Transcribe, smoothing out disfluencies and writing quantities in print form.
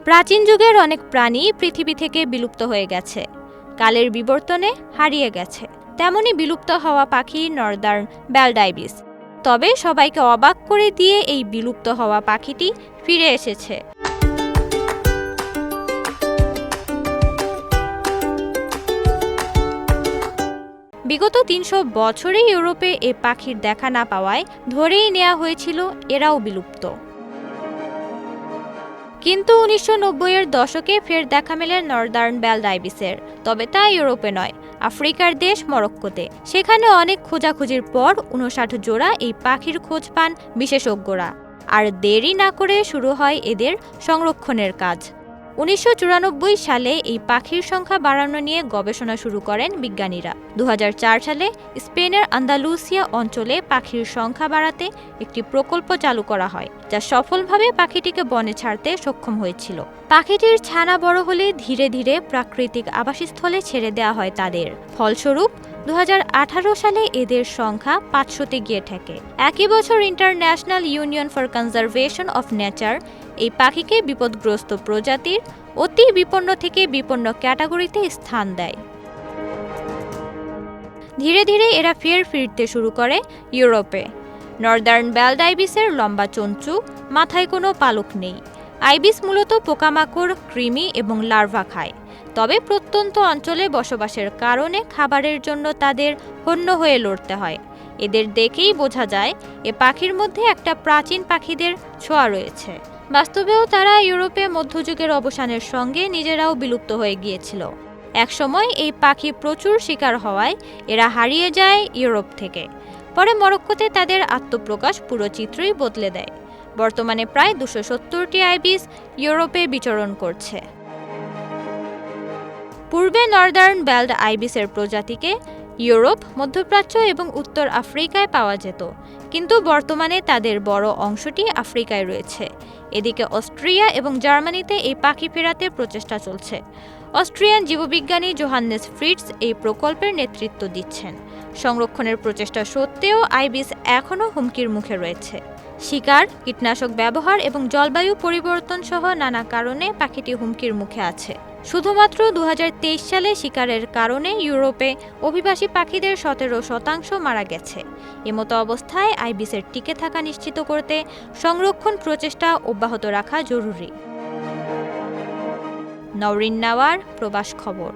প্রাচীন যুগের অনেক প্রাণী পৃথিবী থেকে বিলুপ্ত হয়ে গেছে, কালের বিবর্তনে হারিয়ে গেছে। তেমনি বিলুপ্ত হওয়া পাখি নর্দার্ন ব্যালড আইবিস। তবে সবাইকে অবাক করে দিয়ে এই বিলুপ্ত হওয়া পাখিটি ফিরে এসেছে। বিগত ৩০০ বছরে ইউরোপে এ পাখির দেখা না পাওয়ায় ধরেই নেওয়া হয়েছিল এরাও বিলুপ্ত। কিন্তু ১৯৯০-এর দশকে ফের দেখা মেলে নর্দার্ন ব্যালড আইবিসের। তবে তা ইউরোপে নয়, আফ্রিকার দেশ মরক্কোতে। সেখানে অনেক খোঁজাখুঁজির পর ৫৯ জোড়া এই পাখির খোঁজ পান বিশেষজ্ঞরা। আর দেরি না করে শুরু হয় এদের সংরক্ষণের কাজ। ১৯৯৪ সালে এই পাখির সংখ্যা বাড়ানো নিয়ে গবেষণা শুরু করেন বিজ্ঞানীরা। ২০০৪ সালে স্পেনের আন্দালুসিয়া অঞ্চলে পাখির সংখ্যা বাড়াতে একটি প্রকল্প চালু করা হয়, যা সফলভাবে পাখিটিকে বনে ছাড়তে সক্ষম হয়েছিল। পাখিটির ছানা বড় হলে ধীরে ধীরে প্রাকৃতিক আবাসস্থলে ছেড়ে দেওয়া হয় তাদের। ফলস্বরূপ ২০১৮ সালে এদের সংখ্যা ৫০০-তে গিয়ে ঠেকে। একই বছর international union for conservation of nature এই পাখিকে বিপদগ্রস্ত প্রজাতির অতি বিপন্ন থেকে বিপন্ন ক্যাটাগরিতে স্থান দেয়। ধীরে ধীরে এরা ফের ফিরতে শুরু করে ইউরোপে। নর্দার্ন ব্যালড আইবিসের লম্বা চঞ্চু, মাথায় কোনো পালক নেই। আইবিস মূলত পোকামাকড়, কৃমি এবং লার্ভা খায়। তবে প্রত্যন্ত অঞ্চলে বসবাসের কারণে খাবারের জন্য তাদের হন্য হয়ে লড়তে হয়। এদের দেখেই বোঝা যায় এ পাখির মধ্যে একটা প্রাচীন পাখিদের ছোঁয়া রয়েছে। বাস্তবেও তারা ইউরোপে মধ্যযুগের অবসানের সঙ্গে নিজেরাও বিলুপ্ত হয়ে গিয়েছিল। একসময় এই পাখি প্রচুর শিকার হওয়ায় এরা হারিয়ে যায় ইউরোপ থেকে। পরে মরক্কোতে তাদের আত্মপ্রকাশ পুরো চিত্রই বদলে দেয়। বর্তমানে প্রায় ২৭০টি আইবিস ইউরোপে বিচরণ করছে। পূর্বে নর্দার্ন ব্যালড আইবিসের প্রজাতিকে ইউরোপ, মধ্যপ্রাচ্য এবং উত্তর আফ্রিকায় পাওয়া যেত, কিন্তু বর্তমানে তাদের বড় অংশটি আফ্রিকায় রয়েছে। এদিকে অস্ট্রিয়া এবং জার্মানিতে এই পাখি ফেরাতে প্রচেষ্টা চলছে। অস্ট্রিয়ান জীববিজ্ঞানী জোহান্নেস ফ্রিটস এই প্রকল্পের নেতৃত্ব দিচ্ছেন। সংরক্ষণের প্রচেষ্টা সত্ত্বেও আইবিস এখনও হুমকির মুখে রয়েছে। শিকার, কীটনাশক ব্যবহার এবং জলবায়ু পরিবর্তন সহ নানা কারণে পাখিটি হুমকির মুখে আছে। শুধুমাত্র ২০২৩ সালে শিকারের কারণে ইউরোপে অভিবাসী পাখিদের ১৭% মারা গেছে। এমতো অবস্থায় আইবিসের টিকে থাকা নিশ্চিত করতে সংরক্ষণ প্রচেষ্টা অব্যাহত রাখা জরুরি। নওরিন নাওয়ার, প্রবাস খবর।